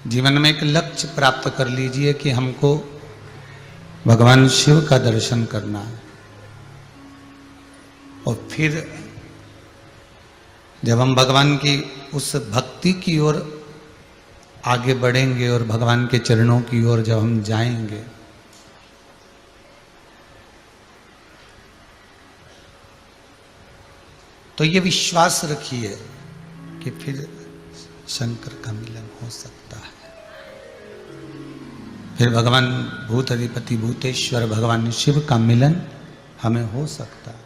जीवन में एक लक्ष्य प्राप्त कर लीजिए कि हमको भगवान शिव का दर्शन करना है। और फिर जब हम भगवान की उस भक्ति की ओर आगे बढ़ेंगे और भगवान के चरणों की ओर जब हम जाएंगे, तो ये विश्वास रखिए कि फिर शंकर का मिलन हो सकता है। फिर भगवान भूत अधिपति भूतेश्वर भगवान शिव का मिलन हमें हो सकता है।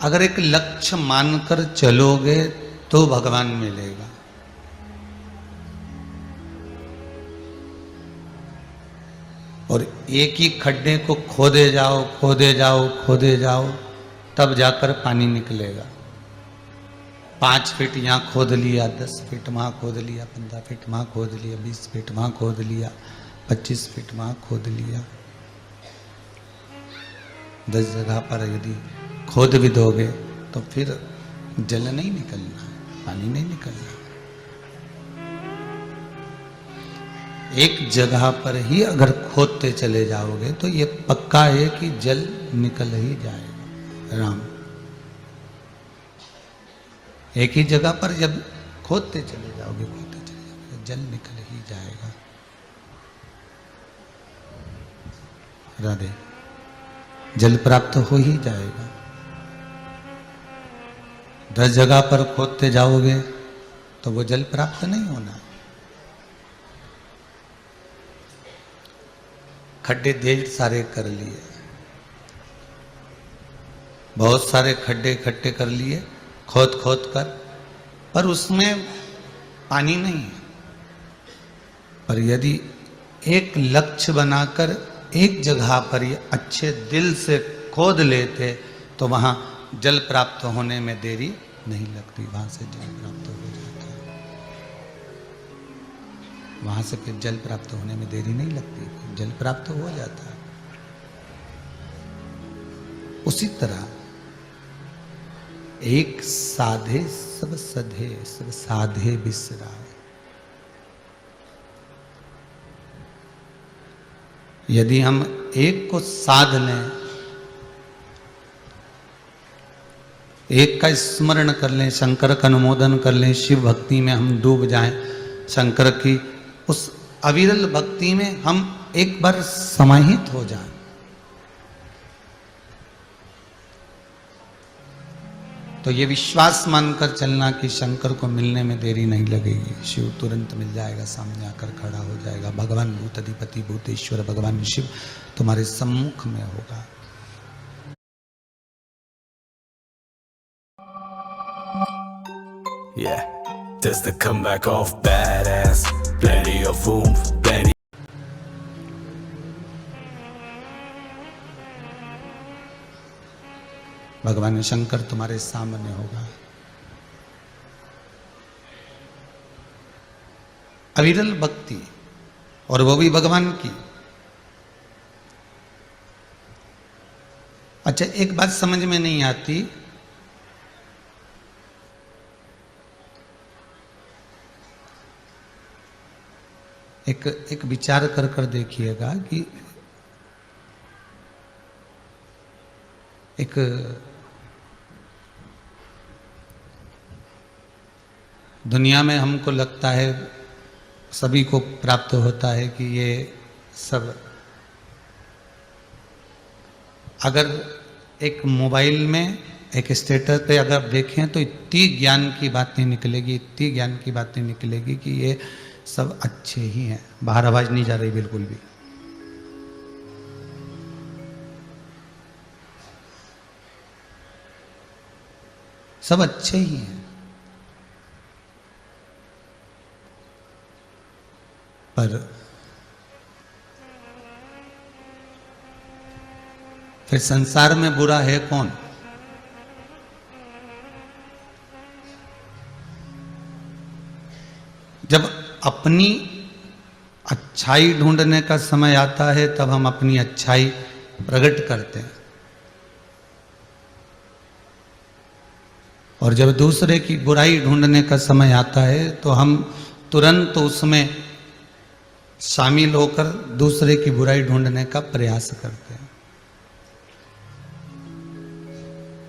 अगर एक लक्ष्य मानकर चलोगे तो भगवान मिलेगा। और एक ही खड्डे को खोदे जाओ खोदे जाओ खोदे जाओ, तब जाकर पानी निकलेगा। 5 फीट यहाँ खोद लिया, 10 फीट वहाँ खोद लिया, 15 फीट वहाँ खोद लिया, 20 फीट वहाँ खोद लिया, 25 फीट वहाँ खोद लिया। 10 जगह पर यदि खोद भी दोगे तो फिर जल नहीं निकलना, पानी नहीं निकलना। एक जगह पर ही अगर खोदते चले जाओगे तो ये पक्का है कि जल निकल ही जाएगा। राम, एक ही जगह पर जब खोदते चले जाओगे जल निकल ही जाएगा। राधे, जल प्राप्त हो ही जाएगा। 10 जगह पर खोदते जाओगे तो वो जल प्राप्त नहीं होना। खड्डे ढेर सारे कर लिए, बहुत सारे खड्डे इकट्ठे कर लिए खोद खोद कर, पर उसमें पानी नहीं है। पर यदि एक लक्ष्य बनाकर एक जगह पर ये अच्छे दिल से खोद लेते तो वहां जल प्राप्त होने में देरी नहीं लगती। वहां से जल प्राप्त हो जाता है, वहां से फिर जल प्राप्त होने में देरी नहीं लगती, जल प्राप्त हो जाता है। उसी तरह एक साधे सब सधे, सब साधे बिसराए। यदि हम एक को साध लें, एक का स्मरण कर लें, शंकर का अनुमोदन कर लें, शिव भक्ति में हम डूब जाएं, शंकर की उस अविरल भक्ति में हम एक बार समाहित हो जाएं, तो ये विश्वास मानकर चलना कि शंकर को मिलने में देरी नहीं लगेगी। शिव तुरंत मिल जाएगा, सामने आकर खड़ा हो जाएगा। भगवान भूत अधिपति भूतेश्वर भगवान शिव तुम्हारे सम्मुख में होगा। Yeah, that's the comeback of badass. Plenty of room, plenty. भगवान शंकर तुम्हारे सामने होगा। अविरल भक्ति, और वो भी भगवान की। अच्छा, एक बात समझ में नहीं आती, एक विचार कर कर देखिएगा कि एक दुनिया में हमको लगता है, सभी को प्राप्त होता है कि ये सब, अगर एक मोबाइल में एक स्टेटस पे अगर देखें तो इतनी ज्ञान की बातें निकलेगी, इतनी ज्ञान की बातें निकलेगी कि ये सब अच्छे ही हैं। बाहर आवाज नहीं जा रही बिल्कुल भी। सब अच्छे ही हैं, पर फिर संसार में बुरा है कौन? जब अपनी अच्छाई ढूंढने का समय आता है तब हम अपनी अच्छाई प्रकट करते हैं। और जब दूसरे की बुराई ढूंढने का समय आता है तो हम तुरंत उसमें शामिल होकर दूसरे की बुराई ढूंढने का प्रयास करते हैं।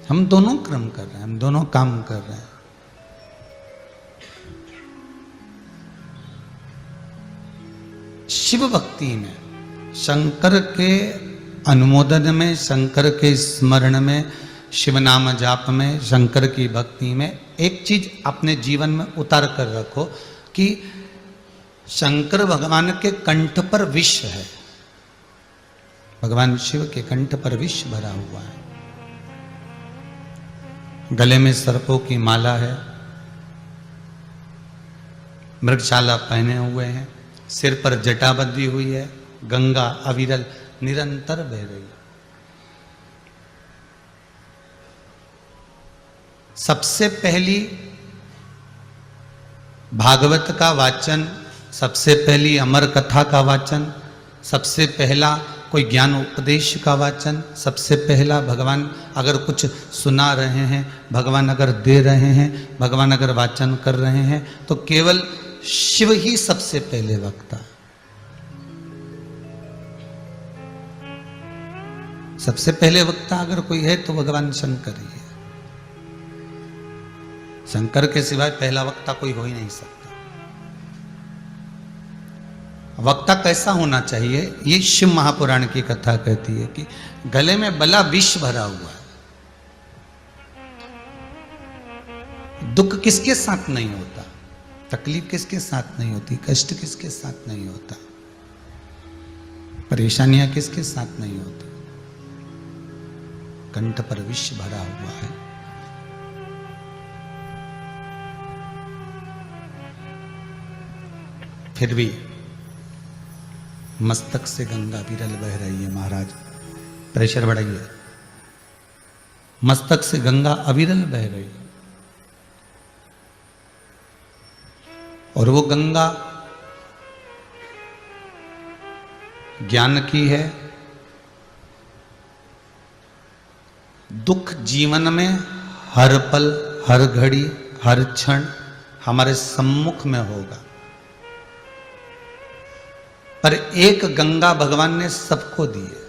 हम दोनों क्रम कर रहे हैं, हम दोनों काम कर रहे हैं। शिव भक्ति में, शंकर के अनुमोदन में, शंकर के स्मरण में, शिव नाम जाप में, शंकर की भक्ति में एक चीज अपने जीवन में उतार कर रखो कि शंकर भगवान के कंठ पर विष है, भगवान शिव के कंठ पर विष भरा हुआ है। गले में सर्पों की माला है, मृगशाला पहने हुए हैं, सिर पर जटा बंधी हुई है, गंगा अविरल निरंतर बह रही है। सबसे पहली भागवत का वाचन, सबसे पहली अमर कथा का वाचन, सबसे पहला कोई ज्ञान उपदेश का वाचन, सबसे पहला भगवान अगर कुछ सुना रहे हैं, भगवान अगर दे रहे हैं, भगवान अगर वाचन कर रहे हैं तो केवल शिव ही सबसे पहले वक्ता। सबसे पहले वक्ता अगर कोई है तो भगवान शंकर ही है। शंकर के सिवाय पहला वक्ता कोई हो ही नहीं सकता। वक्ता कैसा होना चाहिए, ये शिव महापुराण की कथा कहती है कि गले में बला विष भरा हुआ है। दुख किसके साथ नहीं होता, तकलीफ किसके साथ नहीं होती, कष्ट किसके साथ नहीं होता, परेशानियां किसके साथ नहीं होती। कंठ पर विष भरा हुआ है। फिर भी मस्तक से गंगा विरल बह रही है। महाराज प्रेशर बढ़ाइए। मस्तक से गंगा अविरल बह रही है और वो गंगा ज्ञान की है। दुख जीवन में हर पल, हर घड़ी, हर क्षण हमारे सम्मुख में होगा, पर एक गंगा भगवान ने सबको दी है।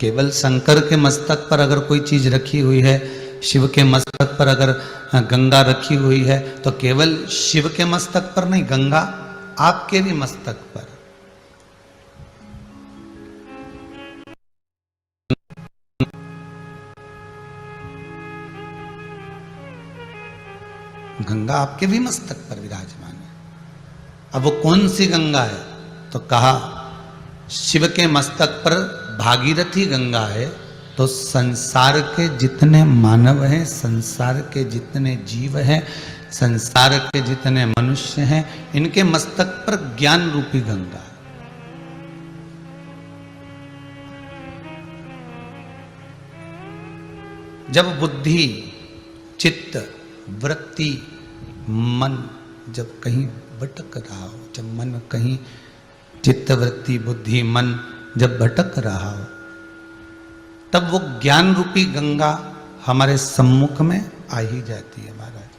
केवल शंकर के मस्तक पर अगर कोई चीज रखी हुई है, शिव के मस्तक पर अगर गंगा रखी हुई है तो केवल शिव के मस्तक पर नहीं, गंगा आपके भी मस्तक पर। गंगा आपके भी मस्तक पर विराजमान है। अब वो कौन सी गंगा है, तो कहा शिव के मस्तक पर भागीरथी गंगा है, तो संसार के जितने मानव हैं, संसार के जितने जीव हैं, संसार के जितने मनुष्य हैं, इनके मस्तक पर ज्ञान रूपी गंगा। जब बुद्धि, चित्त, वृत्ति, मन जब कहीं भटक रहा हो, जब मन कहीं, चित्त, वृत्ति, बुद्धि, मन जब भटक रहा हो, तब वो ज्ञान रूपी गंगा हमारे सम्मुख में आ ही जाती है। महाराज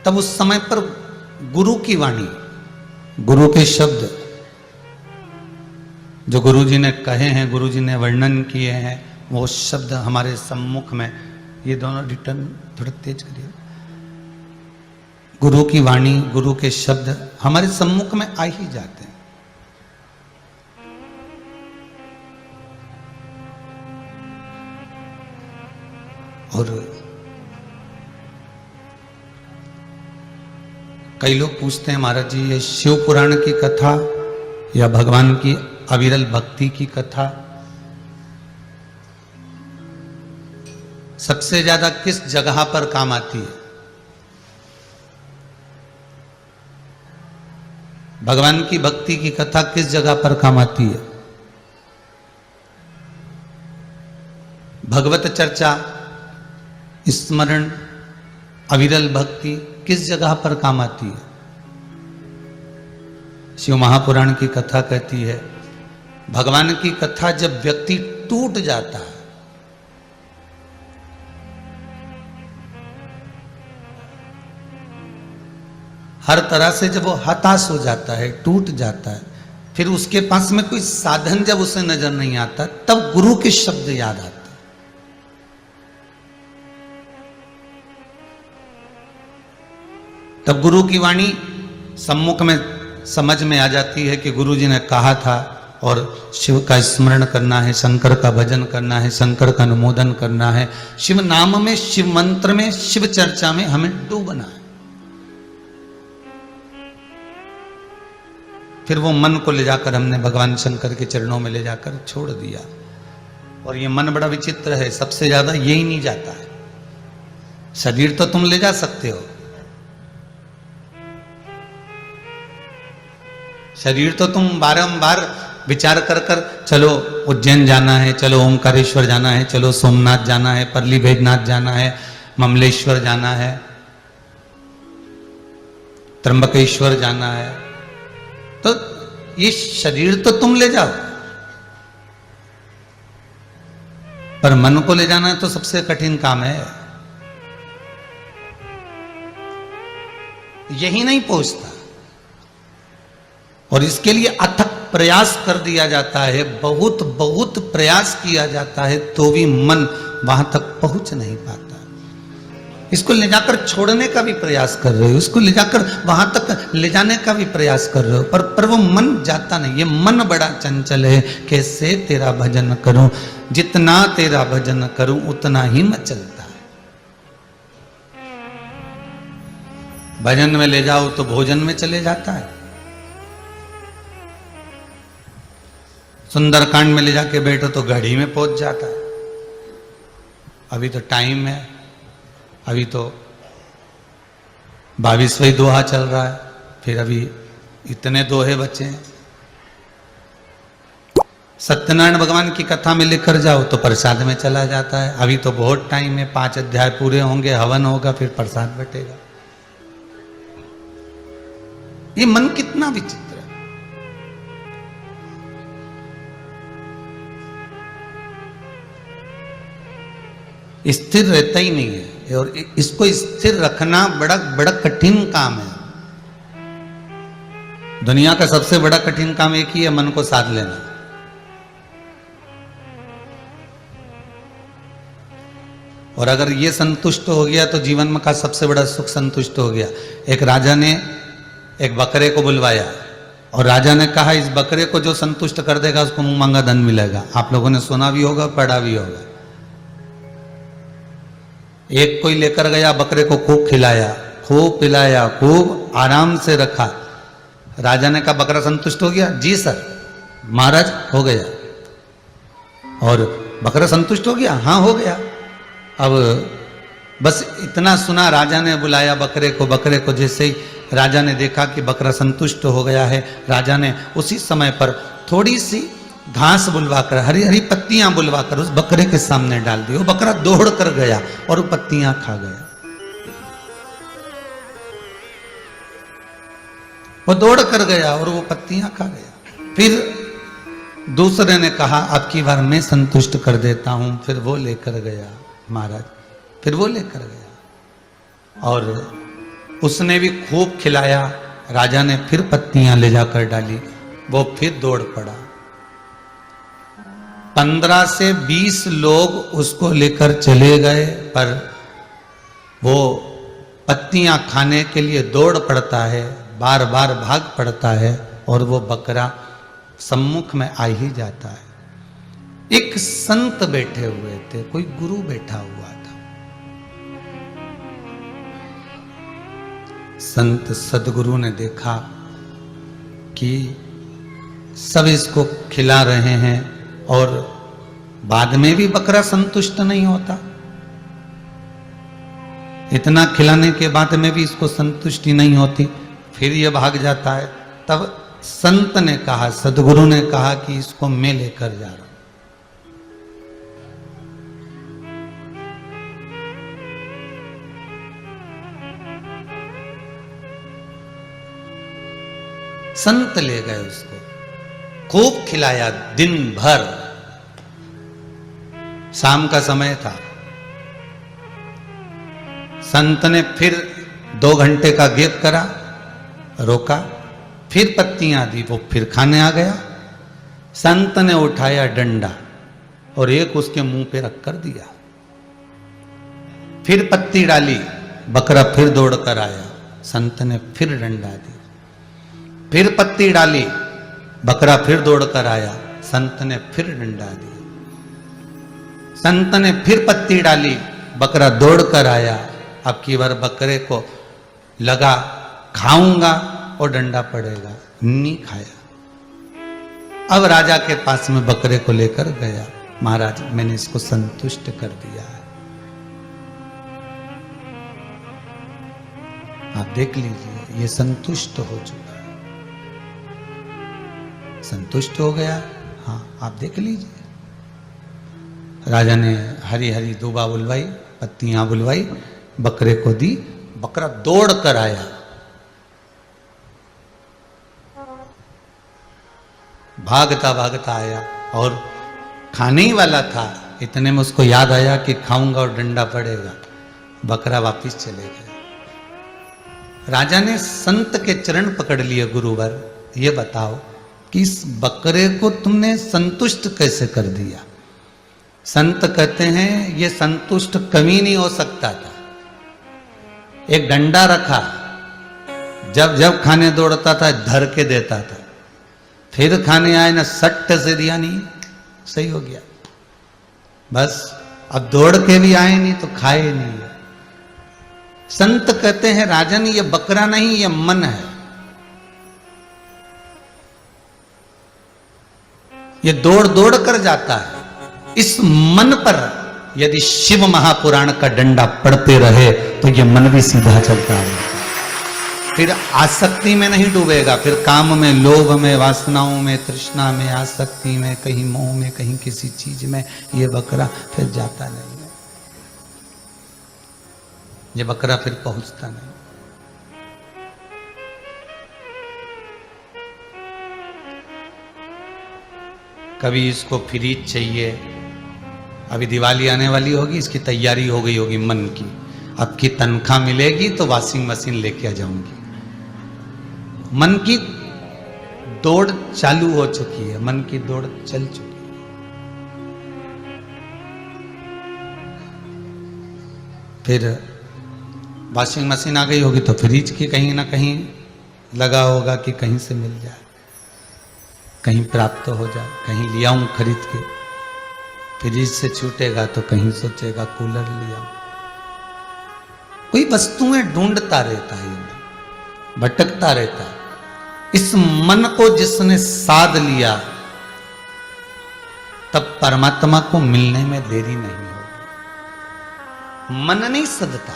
तब उस समय पर गुरु की वाणी, गुरु के शब्द जो गुरु जी ने कहे हैं, गुरु जी ने वर्णन किए हैं, वो शब्द हमारे सम्मुख में, ये दोनों रिटर्न थोड़ा तेज करिए। गुरु की वाणी, गुरु के शब्द हमारे सम्मुख में आ ही जाते हैं। और कई लोग पूछते हैं, महाराज जी ये शिव पुराण की कथा या भगवान की अविरल भक्ति की कथा सबसे ज्यादा किस जगह पर काम आती है? भगवान की भक्ति की कथा किस जगह पर काम आती है? भगवत चर्चा, स्मरण, अविरल भक्ति किस जगह पर काम आती है? शिव महापुराण की कथा कहती है, भगवान की कथा जब व्यक्ति टूट जाता है, हर तरह से जब वो हताश हो जाता है, टूट जाता है, फिर उसके पास में कोई साधन जब उसे नजर नहीं आता, तब गुरु के शब्द याद आते। तब गुरु की वाणी सम्मुख में समझ में आ जाती है कि गुरु जी ने कहा था, और शिव का स्मरण करना है, शंकर का भजन करना है, शंकर का अनुमोदन करना है, शिव नाम में, शिव मंत्र में, शिव चर्चा में हमें डूबना है। फिर वो मन को ले जाकर हमने भगवान शंकर के चरणों में ले जाकर छोड़ दिया। और ये मन बड़ा विचित्र है, सबसे ज्यादा यही नहीं जाता है। शरीर तो तुम ले जा सकते हो, शरीर तो तुम बारंबार विचार कर कर, चलो उज्जैन जाना है, चलो ओमकारेश्वर जाना है, चलो सोमनाथ जाना है, परली बैजनाथ जाना है, ममलेश्वर जाना है, त्र्यंबकेश्वर जाना है, तो ये शरीर तो तुम ले जाओ, पर मन को ले जाना है तो सबसे कठिन काम है। यही नहीं पहुंचता, और इसके लिए अथक प्रयास कर दिया जाता है, बहुत बहुत प्रयास किया जाता है, तो भी मन वहां तक पहुंच नहीं पाता। इसको ले जाकर छोड़ने का भी प्रयास कर रहे हो, इसको ले जाकर वहां तक ले जाने का भी प्रयास कर रहे हो, पर वो मन जाता नहीं। ये मन बड़ा चंचल है। कैसे तेरा भजन करूं, जितना तेरा भजन करूं उतना ही मचलता है। भजन में ले जाओ तो भोजन में चले जाता है, सुंदरकांड में ले जाके बैठो तो घड़ी में पहुंच जाता है। अभी तो टाइम है, अभी तो 22वां दोहा चल रहा है, फिर अभी इतने दोहे बचे हैं। सत्यनारायण भगवान की कथा में लेकर जाओ तो प्रसाद में चला जाता है। अभी तो बहुत टाइम है, 5 अध्याय पूरे होंगे, हवन होगा, फिर प्रसाद बटेगा। ये मन कितना विचित्र है। स्थिर रहता ही नहीं है, और इसको स्थिर रखना बड़ा बड़ा कठिन काम है। दुनिया का सबसे बड़ा कठिन काम एक ही है, मन को साध लेना। और अगर ये संतुष्ट हो गया तो जीवन का सबसे बड़ा सुख संतुष्ट हो गया। एक राजा ने एक बकरे को बुलवाया, और राजा ने कहा, इस बकरे को जो संतुष्ट कर देगा उसको मुंह मांगा धन मिलेगा। आप लोगों ने सुना भी होगा, पढ़ा भी होगा। एक कोई लेकर गया, बकरे को खूब खिलाया, खूब पिलाया, खूब आराम से रखा। राजा ने कहा, बकरा संतुष्ट हो गया? जी सर महाराज, हो गया। और बकरा संतुष्ट हो गया? हाँ हो गया। अब बस इतना सुना, राजा ने बुलाया बकरे को। बकरे को जैसे ही राजा ने देखा कि बकरा संतुष्ट हो गया है, राजा ने उसी समय पर थोड़ी सी घास बुलवाकर, हरी हरी पत्तियां बुलवाकर उस बकरे के सामने डाल दी। वो बकरा दौड़ कर गया और वो पत्तियां खा गया। वो दौड़ कर गया और वो पत्तियां खा गया। फिर दूसरे ने कहा, अब की बार मैं संतुष्ट कर देता हूं। फिर वो लेकर गया महाराज, फिर वो लेकर गया और उसने भी खूब खिलाया। राजा ने फिर पत्तियां ले जाकर डाली, वो फिर दौड़ पड़ा। 15 से 20 लोग उसको लेकर चले गए, पर वो पत्तियां खाने के लिए दौड़ पड़ता है, बार बार भाग पड़ता है, और वो बकरा सम्मुख में आ ही जाता है। एक संत बैठे हुए थे, कोई गुरु बैठा हुआ था। संत सदगुरु ने देखा कि सब इसको खिला रहे हैं और बाद में भी बकरा संतुष्ट नहीं होता, इतना खिलाने के बाद में भी इसको संतुष्टि नहीं होती, फिर ये भाग जाता है। तब संत ने कहा, सदगुरु ने कहा कि इसको मैं लेकर जा रहा हूं। संत ले गए उसको, खूब खिलाया दिन भर। शाम का समय था, संत ने फिर 2 घंटे का गैप करा, रोका, फिर पत्तियां दी, वो फिर खाने आ गया। संत ने उठाया डंडा और एक उसके मुंह पे रख कर दिया, फिर पत्ती डाली, बकरा फिर दौड़ कर आया, संत ने फिर डंडा दी, फिर पत्ती डाली, बकरा फिर दौड़ कर आया, संत ने फिर डंडा दिया, संत ने फिर पत्ती डाली, बकरा दौड़ कर आया। अब की बार बकरे को लगा खाऊंगा और डंडा पड़ेगा, नहीं खाया। अब राजा के पास में बकरे को लेकर गया, महाराज मैंने इसको संतुष्ट कर दिया है, आप देख लीजिए ये संतुष्ट हो चुका है, संतुष्ट हो गया। हाँ आप देख लीजिए। राजा ने हरी हरी दूबा बुलवाई, पत्तियां बुलवाई, बकरे को दी, बकरा दौड़ कर आया, भागता भागता आया और खाने ही वाला था, इतने में उसको याद आया कि खाऊंगा और डंडा पड़ेगा, बकरा वापिस चले गए। राजा ने संत के चरण पकड़ लिए, गुरुवर ये बताओ कि इस बकरे को तुमने संतुष्ट कैसे कर दिया? संत कहते हैं ये संतुष्ट कभी नहीं हो सकता था। एक डंडा रखा, जब जब खाने दौड़ता था धर के देता था, फिर खाने आए ना सट्ट से दिया, नहीं सही हो गया, बस अब दौड़ के भी आए नहीं तो खाए नहीं। संत कहते हैं राजन ये बकरा नहीं, ये मन है, ये दौड़ दौड़ कर जाता है। इस मन पर यदि शिव महापुराण का डंडा पड़ते रहे तो ये मन भी सीधा चलता है, फिर आसक्ति में नहीं डूबेगा, फिर काम में, लोभ में, वासनाओं में, तृष्णा में, आसक्ति में, कहीं मोह में, कहीं किसी चीज में ये बकरा फिर जाता नहीं है, ये बकरा फिर पहुंचता नहीं। कभी इसको फ्रिज चाहिए, अभी दिवाली आने वाली होगी, इसकी तैयारी हो गई होगी मन की, अब की तनख्वाह मिलेगी तो वॉशिंग मशीन लेके आ जाऊंगी। मन की दौड़ चालू हो चुकी है, मन की दौड़ चल चुकी है। फिर वॉशिंग मशीन आ गई होगी तो फ्रिज की कहीं ना कहीं लगा होगा कि कहीं से मिल जाए, कहीं प्राप्त हो जाए, कहीं ले आऊं खरीद के। फ्रिज से छूटेगा तो कहीं सोचेगा कूलर ले आऊं। कोई वस्तुएं ढूंढता रहता है, भटकता रहता है। इस मन को जिसने साध लिया तब परमात्मा को मिलने में देरी नहीं होगी। मन नहीं सदता,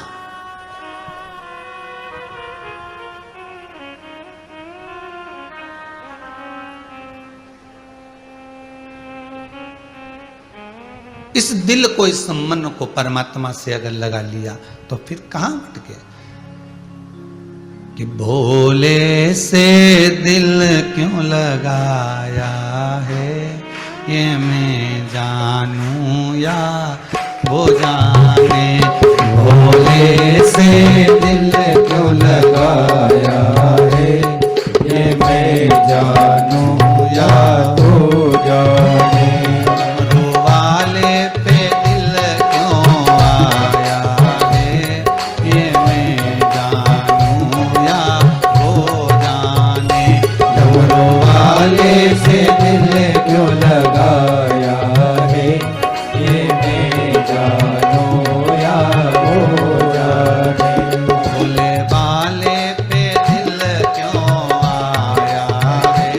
इस दिल को, इस मन को परमात्मा से अगर लगा लिया तो फिर कहां भटके? कि भोले से दिल क्यों लगाया है, ये मैं जानूं या वो जाने। भोले से दिल क्यों लगाया है, ये मैं जानूं या वो जाने। से दिल क्यों लगाया है, ये मैं जानूं या वो जाने। भोले वाले पे दिल क्यों आया है,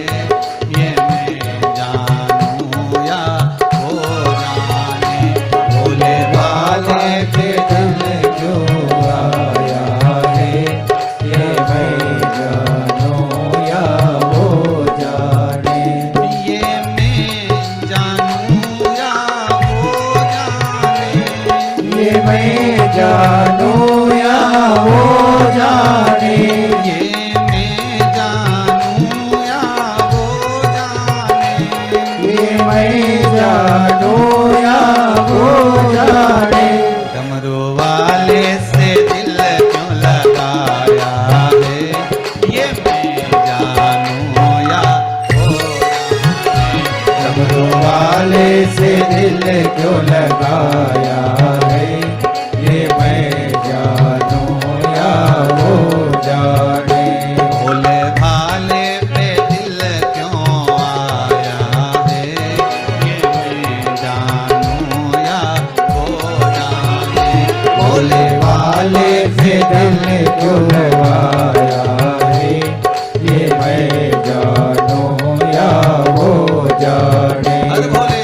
से दिल क्यों लगाया है, ये मैं जानूं या वो जाने। भोले भाले पे दिल क्यों आया है, ये मैं जानूं या वो जाने। भोले वाले से दिल क्यों लगाया है, ये मैं जानूं या वो जाने। हर भोले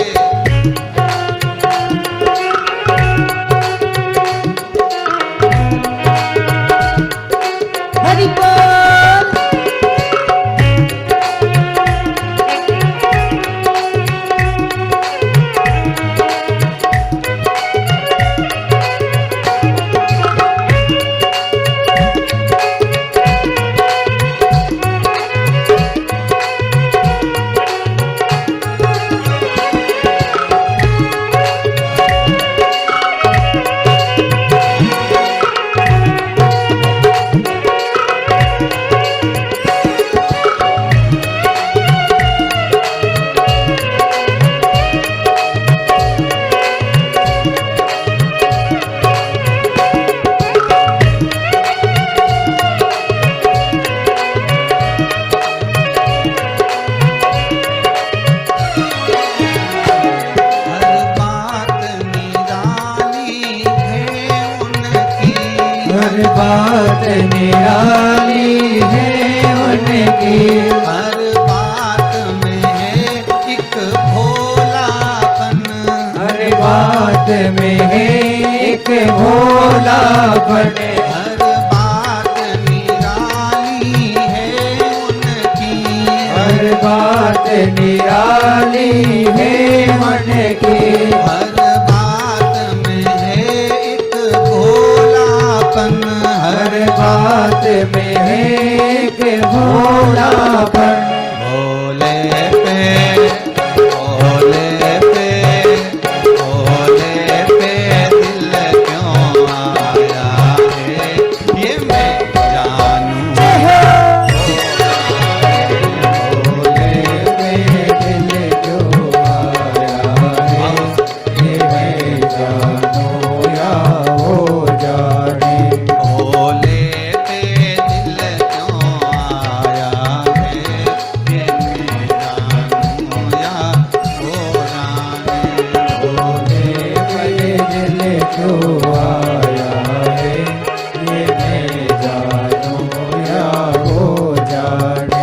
हरि बोल। हर बात निराली है उनकी, हर बात में है एक भोलापन, हर बात में है एक भोलापन। हर बात निराली है उनकी, हर बात निराली है मन की, हर बात में है एक भोलापन, हर बात में है एक भोलापन। भोले पे भोले पे भोले पे दिल क्यों आया है, ये मैं जानूं। भोले पे दिल क्यों आया है, ये मैं जानूं या वो जाने। भोले पे दिल क्यों आया है, ये मैं जानूं या वो जाने। भोले पे दिल क्यों आया है, ये मैं जानूं या वो जाने।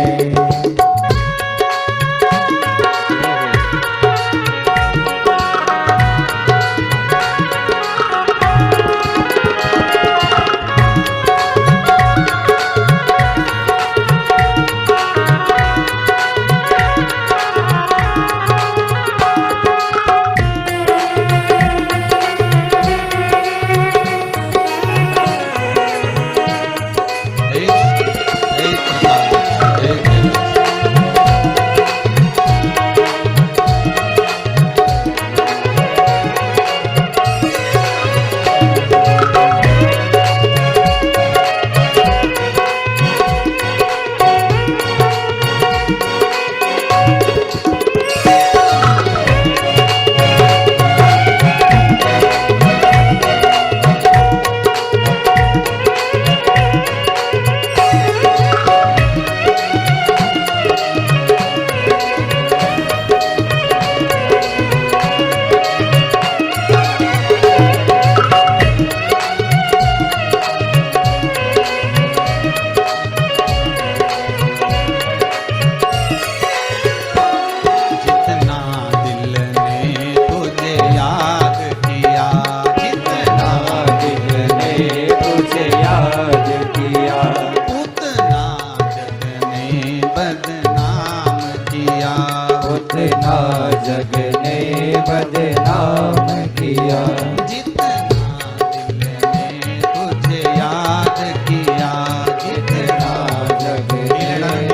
जितना दिल ने तुझे याद किया, जितना दिल ने तुझे याद किया, उतना जग ने बदनाम किया, उतना जग ने बदनाम किया। जितना दिल ने तुझे याद किया, जितना जग ने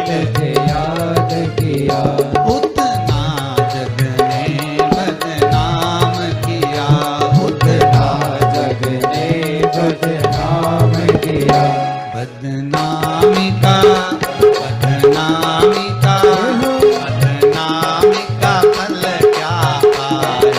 तुझे याद किया, उतना जग ने बदनाम किया, उतना जग ने बदनाम किया। बदनामी का बदनामी का बदनामी का फल क्या पाया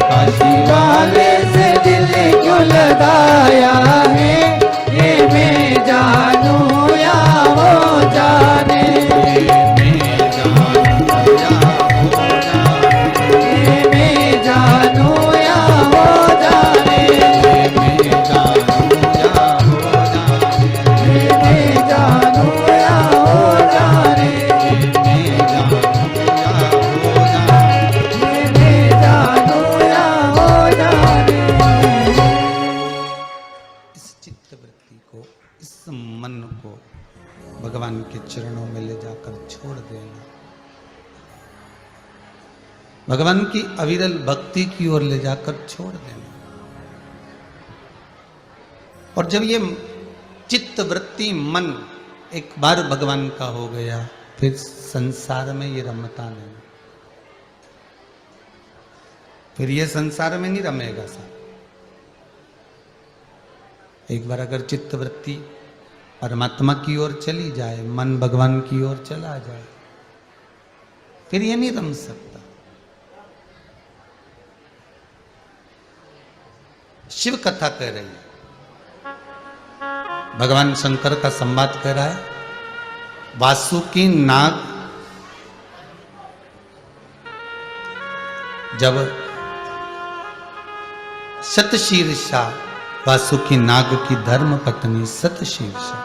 काशी वाले से दिल क्यों लगाया है, ये मैं जानू या वो जाने। ये मैं जानू या वो जाने, ये मैं जानू या वो जाने, ये मैं जानू या वो जाने, ये मैं जानू या वो जाने, ये मैं जानू या वो जाने, ये मैं जानू या वो जाने। इस चित्त वृत्ति को, इस मन को भगवान के चरणों में ले जाकर छोड़ देना, भगवान की अविरल भक्ति की ओर ले जाकर छोड़ देना। और जब ये चित्त वृत्ति मन एक बार भगवान का हो गया, फिर संसार में ये रमता नहीं, फिर ये संसार में नहीं रमेगा साहब। एक बार अगर चित्त वृत्ति परमात्मा की ओर चली जाए, मन भगवान की ओर चला जाए, फिर ये नहीं रम सकता। शिव कथा कह रही है, भगवान शंकर का संवाद कह रहा है। वासुकी नाग जब शतशीर्षा, वासुकी नाग की धर्म पत्नी शतशीर्षा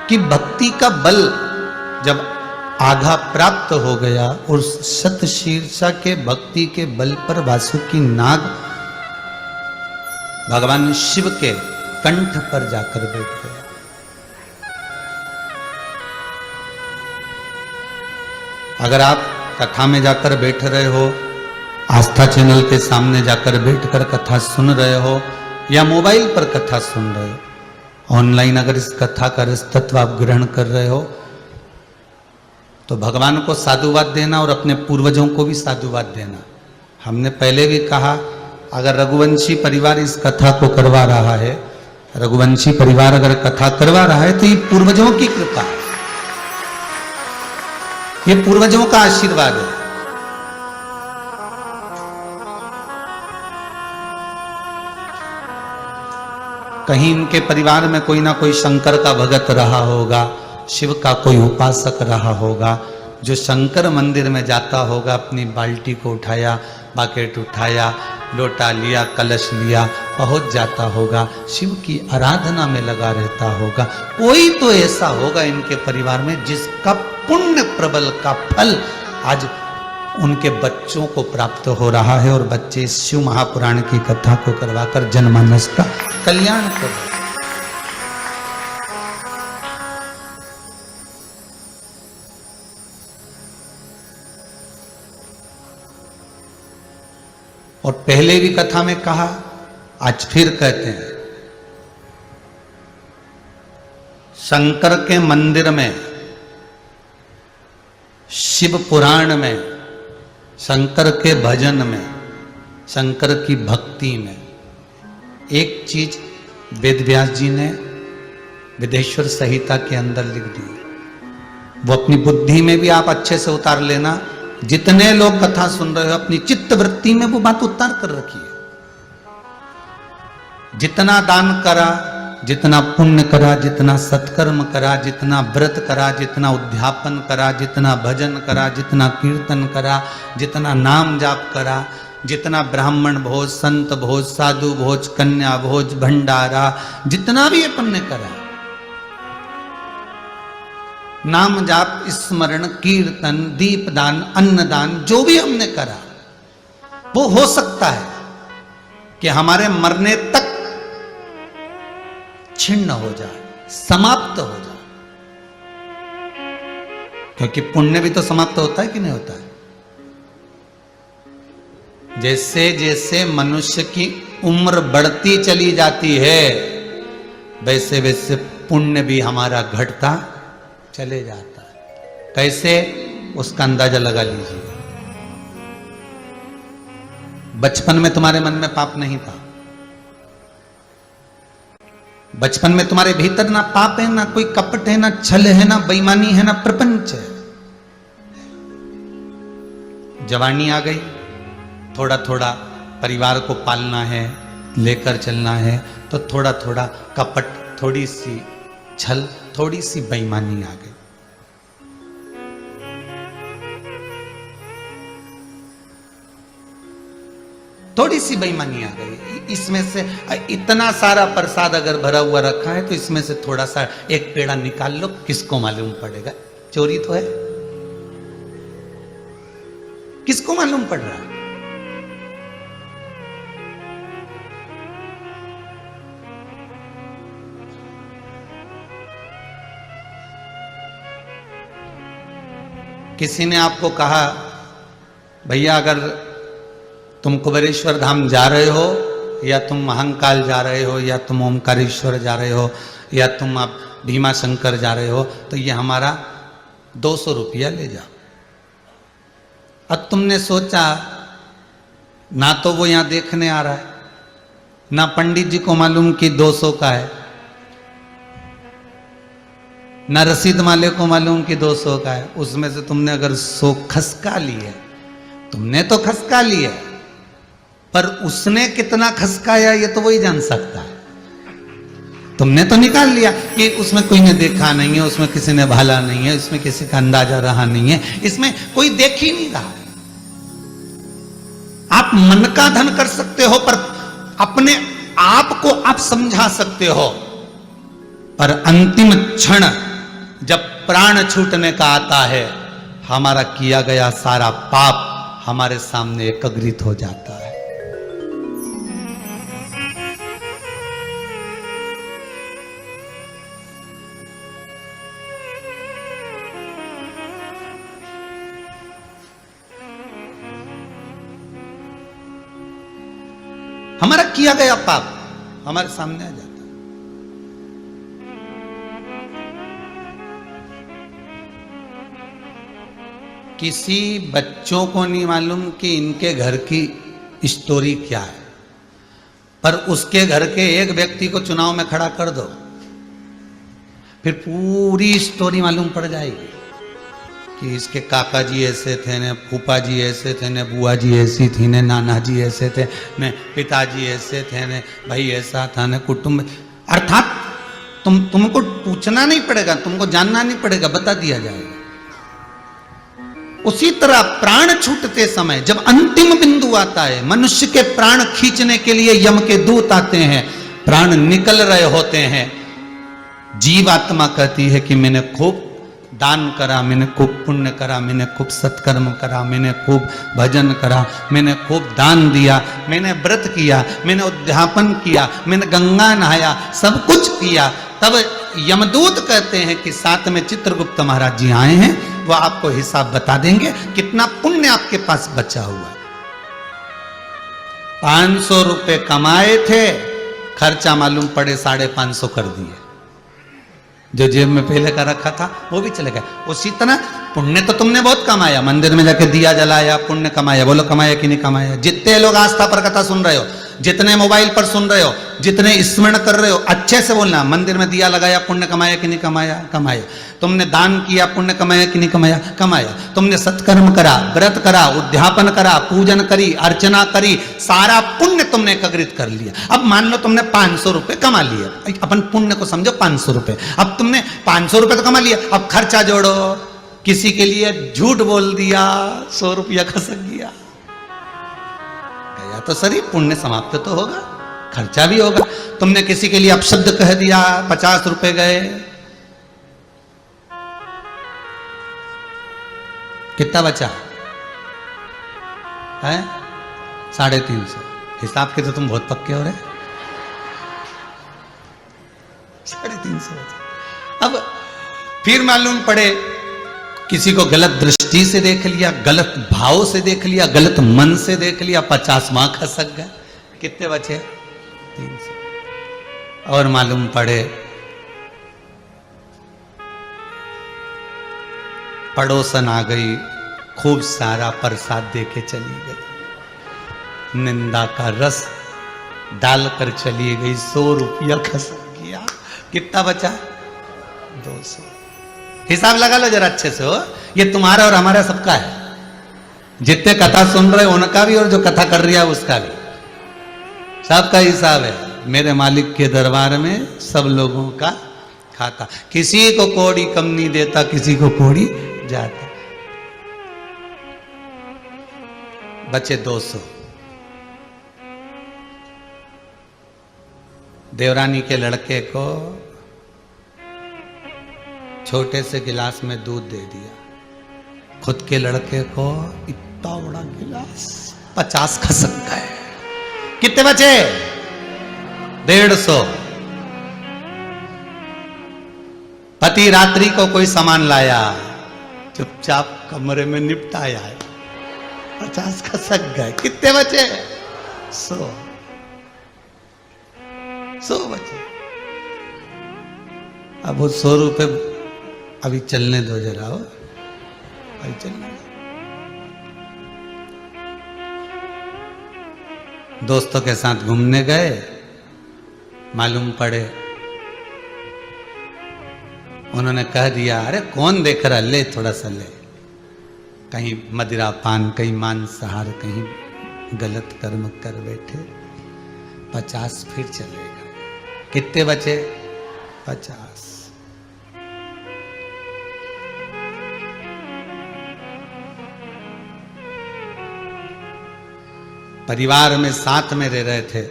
की भक्ति का बल जब आधा प्राप्त हो गया, और शतशीर्षा के भक्ति के बल पर वासुकी नाग भगवान शिव के कंठ पर जाकर बैठ गया। अगर आप कथा में जाकर बैठ रहे हो, आस्था चैनल के सामने जाकर बैठकर कथा सुन रहे हो, या मोबाइल पर कथा सुन रहे हो, ऑनलाइन अगर इस कथा का रस तत्व आप ग्रहण कर रहे हो, तो भगवान को साधुवाद देना और अपने पूर्वजों को भी साधुवाद देना। हमने पहले भी कहा, अगर रघुवंशी परिवार इस कथा को करवा रहा है, रघुवंशी परिवार अगर कथा करवा रहा है, तो ये पूर्वजों की कृपा है, ये पूर्वजों का आशीर्वाद है। कहीं इनके परिवार में कोई ना कोई शंकर का भगत रहा होगा, शिव का कोई उपासक रहा होगा, जो शंकर मंदिर में जाता होगा, अपनी बाल्टी को उठाया, बाकेट उठाया, लोटा लिया, कलश लिया, पहुंच जाता होगा, शिव की आराधना में लगा रहता होगा। कोई तो ऐसा होगा इनके परिवार में जिसका पुण्य प्रबल का फल आज उनके बच्चों को प्राप्त हो रहा है, और बच्चे शिव महापुराण की कथा को करवाकर जनमानस का कल्याण कर रहे हैं। और पहले भी कथा में कहा, आज फिर कहते हैं, शंकर के मंदिर में, शिव पुराण में, शंकर के भजन में, शंकर की भक्ति में एक चीज वेद व्यास जी ने विदेश्वर संहिता के अंदर लिख दी। वो अपनी बुद्धि में भी आप अच्छे से उतार लेना। जितने लोग कथा सुन रहे हो, अपनी चित्त वृत्ति में वो बात उतार कर रखिए। जितना दान करा, जितना पुण्य करा, जितना सत्कर्म करा, जितना व्रत करा, जितना उद्यापन करा, जितना भजन करा, जितना कीर्तन करा, जितना नाम जाप करा, जितना ब्राह्मण भोज, संत भोज, साधु भोज, कन्या भोज, भंडारा, जितना भी अपन ने करा, नाम जाप, स्मरण, कीर्तन, दीपदान, अन्नदान, जो भी हमने करा, वो हो सकता है कि हमारे मरने तक छिन्न हो जाए, समाप्त हो जाए। क्योंकि पुण्य भी तो समाप्त होता है कि नहीं होता है? जैसे जैसे मनुष्य की उम्र बढ़ती चली जाती है, वैसे वैसे पुण्य भी हमारा घटता चले जाता है। कैसे, उसका अंदाजा लगा लीजिए। बचपन में तुम्हारे मन में पाप नहीं था, बचपन में तुम्हारे भीतर ना पाप है, ना कोई कपट है, ना छल है, ना बेईमानी है, ना प्रपंच है। जवानी आ गई, थोड़ा थोड़ा परिवार को पालना है, लेकर चलना है, तो थोड़ा थोड़ा कपट, थोड़ी सी छल, थोड़ी सी बेईमानी आ गई। थोड़ी सी बेईमानी आ गई। इसमें से इतना सारा प्रसाद अगर भरा हुआ रखा है तो इसमें से थोड़ा सा एक पेड़ा निकाल लो, किसको मालूम पड़ेगा? चोरी तो है, किसको मालूम पड़ रहा है? किसी ने आपको कहा भैया अगर तुम कुबेरेश्वर धाम जा रहे हो, या तुम महाकाल जा रहे हो, या तुम ओमकारेश्वर जा रहे हो, या तुम आप भीमा शंकर जा रहे हो, तो ये हमारा 200 रुपया ले जाओ। अब तुमने सोचा ना तो वो यहां देखने आ रहा है, ना पंडित जी को मालूम कि 200 का है, ना रसीद वाले को मालूम कि 200 का है। उसमें से तुमने अगर 100 खसका ली है, तुमने तो खसका ली है, पर उसने कितना खसकाया ये तो वही जान सकता है। तुमने तो निकाल लिया कि उसमें कोई ने देखा नहीं है, उसमें किसी ने भाला नहीं है, इसमें किसी का अंदाजा रहा नहीं है, इसमें कोई देख ही नहीं रहा। आप मन का धन कर सकते हो, पर अपने आप को आप समझा सकते हो, पर अंतिम क्षण जब प्राण छूटने का आता है, हमारा किया गया सारा पाप हमारे सामने एकत्रित हो जाता है। हमारा किया गया पाप हमारे सामने आ जाता है। किसी बच्चों को नहीं मालूम कि इनके घर की स्टोरी क्या है, पर उसके घर के एक व्यक्ति को चुनाव में खड़ा कर दो, फिर पूरी स्टोरी मालूम पड़ जाएगी कि इसके काका जी ऐसे थे ने, फूफा जी ऐसे थे ने, बुआ जी ऐसी थी ने, नाना जी ऐसे थे ने, पिताजी ऐसे थे ने, भाई ऐसा था ने, कुटुंब। अर्थात तुमको पूछना नहीं पड़ेगा, तुमको जानना नहीं पड़ेगा, बता दिया जाएगा। उसी तरह प्राण छूटते समय जब अंतिम बिंदु आता है, मनुष्य के प्राण खींचने के लिए यम के दूत आते हैं, प्राण निकल रहे होते हैं, जीवात्मा कहती है कि मैंने खूब दान करा, मैंने खूब पुण्य करा, मैंने खूब सत्कर्म करा, मैंने खूब भजन करा, मैंने खूब दान दिया, मैंने व्रत किया, मैंने उद्यापन किया, मैंने गंगा नहाया, सब कुछ किया। तब यमदूत कहते हैं कि साथ में चित्रगुप्त महाराज जी आए हैं, वो आपको हिसाब बता देंगे कितना पुण्य आपके पास बचा हुआ है। 500 रुपए कमाए थे, खर्चा मालूम पड़े 550 कर दिए, जो जेब में पहले का रखा था वो भी चले गए। उसी तरह पुण्य तो तुमने बहुत कमाया, मंदिर में जाके दिया जलाया, पुण्य कमाया। बोलो कमाया कि नहीं कमाया? जितने लोग आस्था पर कथा सुन रहे हो, जितने मोबाइल पर सुन रहे हो, जितने स्मरण कर रहे हो, अच्छे से बोलना, मंदिर में दिया लगाया, पुण्य कमाया कि नहीं कमाया? कमाया। तुमने दान किया, पुण्य कमाया कि नहीं कमाया? कमाया। तुमने सत्कर्म करा, व्रत करा, उद्यापन करा, पूजन करी, अर्चना करी, सारा पुण्य तुमने एकत्रित कर लिया। अब मान लो तुमने 500 रुपए कमा लिए, अपन पुण्य को समझो 500 रुपए। अब तुमने 500 रुपए तो कमा लिया, अब खर्चा जोड़ो। किसी के लिए झूठ बोल दिया, 100 रुपया खसक गया, तो सही पुण्य समाप्त तो होगा, खर्चा भी होगा। तुमने किसी के लिए अपशब्द कह दिया, 50 रुपए गए। कितना बचा है? 350। हिसाब के तो तुम बहुत पक्के हो रहे। 350 बचा। अब फिर मालूम पड़े किसी को गलत दृष्टि से देख लिया, गलत भाव से देख लिया, गलत मन से देख लिया, 50 मां खसक गए। कितने बचे? 300। और मालूम पड़े पड़ोसन आ गई, खूब सारा प्रसाद दे के चली गई, निंदा का रस डालकर चली गई, 100 रुपया खसक गया। कितना बचा? 200। हिसाब लगा लो जरा अच्छे से, हो ये तुम्हारा और हमारा सबका है। जितने कथा सुन रहे उनका भी और जो कथा कर रही है उसका भी, सबका हिसाब है मेरे मालिक के दरबार में, सब लोगों का खाता। किसी को कौड़ी कम नहीं देता, किसी को कौड़ी जाता। बचे 200। देवरानी के लड़के को छोटे से गिलास में दूध दे दिया, खुद के लड़के को इतना बड़ा गिलास 50 खसक गए। कितने बचे? 150। पति रात्रि को कोई सामान लाया, चुपचाप कमरे में निपटाया है, 50 खसक गए। कितने बचे? 100 बचे। अब वो 100 रुपए अभी चलने दो जरा, हो अभी चलने दो। दोस्तों के साथ घूमने गए, मालूम पड़े उन्होंने कह दिया, अरे कौन देख रहा, ले थोड़ा सा ले। कहीं मदिरा पान, कहीं मांसाहार, कहीं गलत कर्म कर बैठे। 50 फिर चले गए। कितने बचे? 50। परिवार में साथ में रह रहे थे,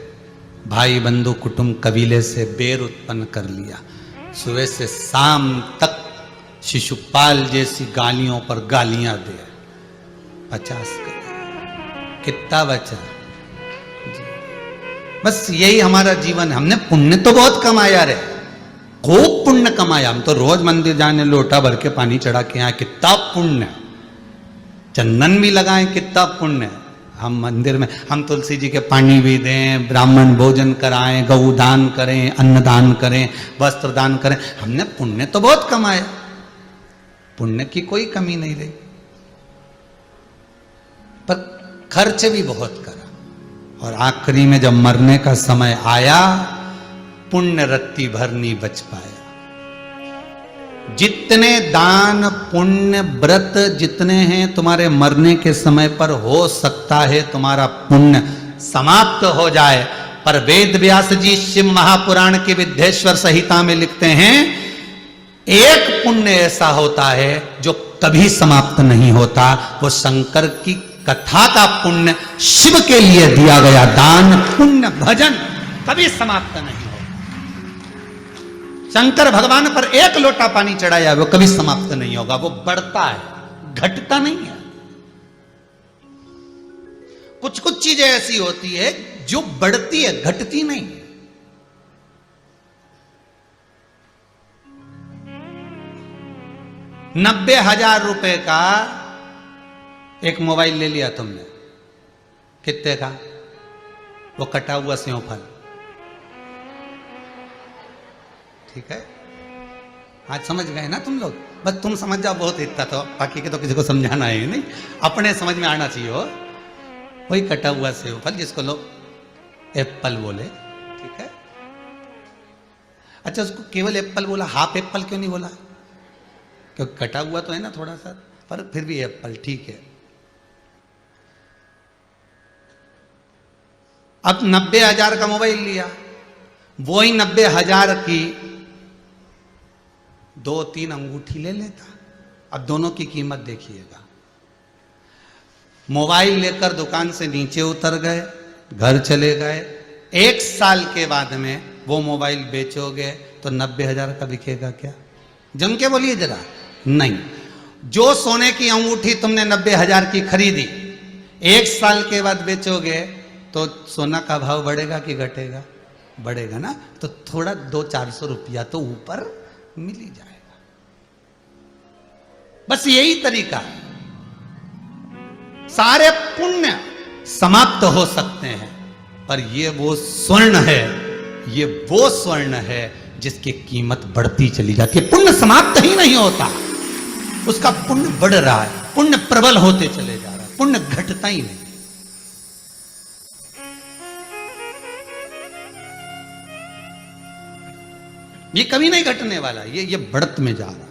भाई बंधु कुटुंब कबीले से बैर उत्पन्न कर लिया। सुबह से शाम तक शिशुपाल जैसी गालियों पर गालियां दे। 50 कर। कितना बचा? बस यही हमारा जीवन है। हमने पुण्य तो बहुत कमाया रे, खूब पुण्य कमाया। हम तो रोज मंदिर जाने, लोटा भर के पानी चढ़ा के आए, कितना पुण्य। चंदन भी लगाएं, कितना पुण्य। हम मंदिर में हम तुलसी जी के पानी भी दें, ब्राह्मण भोजन कराएं, गौ दान करें, अन्न दान करें, वस्त्र दान करें। हमने पुण्य तो बहुत कमाया, पुण्य की कोई कमी नहीं रही, पर खर्च भी बहुत करा। और आखिरी में जब मरने का समय आया, पुण्य रत्ती भर नहीं बच पाया। जितने दान पुण्य व्रत जितने हैं, तुम्हारे मरने के समय पर हो सकता है तुम्हारा पुण्य समाप्त हो जाए, पर वेद व्यास जी शिव महापुराण के विद्येश्वर संहिता में लिखते हैं, एक पुण्य ऐसा होता है जो कभी समाप्त नहीं होता। वो शंकर की कथा का पुण्य, शिव के लिए दिया गया दान पुण्य भजन कभी समाप्त नहीं होता। शंकर भगवान पर एक लोटा पानी चढ़ाया, वो कभी समाप्त नहीं होगा। वो बढ़ता है, घटता नहीं है। कुछ कुछ चीजें ऐसी होती है जो बढ़ती है, घटती नहीं है। ₹90,000 का एक मोबाइल ले लिया तुमने, कितने का? वो कटा हुआ सेव फल, ठीक है। आज समझ गए ना तुम लोग? बस तुम समझ जाओ, बहुत इतना तो, बाकी के तो किसी को समझाना है नहीं, अपने समझ में आना चाहिए। हो वही कटा हुआ सेव फल जिसको लोग एप्पल बोले, ठीक है। अच्छा, उसको केवल एप्पल बोला, हाफ एप्पल क्यों नहीं बोला? क्योंकि कटा हुआ तो है ना थोड़ा सा, पर फिर भी एप्पल ठीक है। अब 90,000 का मोबाइल लिया, वही 90,000 की 2-3 अंगूठी ले लेता। अब दोनों की कीमत देखिएगा। मोबाइल लेकर दुकान से नीचे उतर गए, घर चले गए, 1 साल के बाद में वो मोबाइल बेचोगे तो 90,000 का बिकेगा क्या? जम के बोलिए जरा। नहीं। जो सोने की अंगूठी तुमने 90,000 की खरीदी, 1 साल के बाद बेचोगे तो सोना का भाव बढ़ेगा कि घटेगा? बढ़ेगा ना। तो थोड़ा 200-400 रुपया तो ऊपर मिल ही जाएगा। बस यही तरीका है। सारे पुण्य समाप्त हो सकते हैं, पर ये वो स्वर्ण है, ये वो स्वर्ण है जिसकी कीमत बढ़ती चली जाती है। पुण्य समाप्त ही नहीं होता, उसका पुण्य बढ़ रहा है, पुण्य प्रबल होते चले जा रहा है, पुण्य घटता ही नहीं। ये कभी नहीं घटने वाला, ये बढ़त में जा रहा है।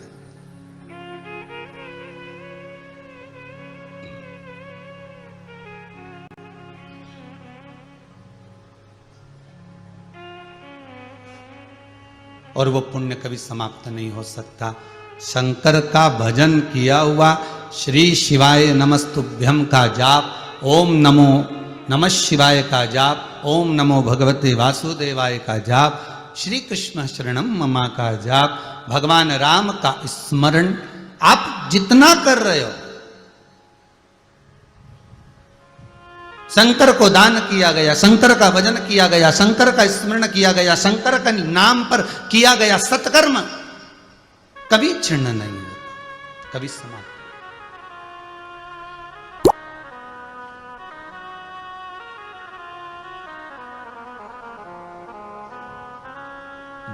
और वो पुण्य कभी समाप्त नहीं हो सकता। शंकर का भजन किया हुआ श्री शिवाय नमस्तुभ्यम का जाप, ओम नमो नमः शिवाय का जाप, ओम नमो भगवते वासुदेवाय का जाप, श्री कृष्ण शरणम ममा का जाप, भगवान राम का स्मरण आप जितना कर रहे हो, शंकर को दान किया गया, शंकर का भजन किया गया, शंकर का स्मरण किया गया, शंकर का नाम पर किया गया सत्कर्म कभी क्षीण नहीं होता, कभी समाप्त।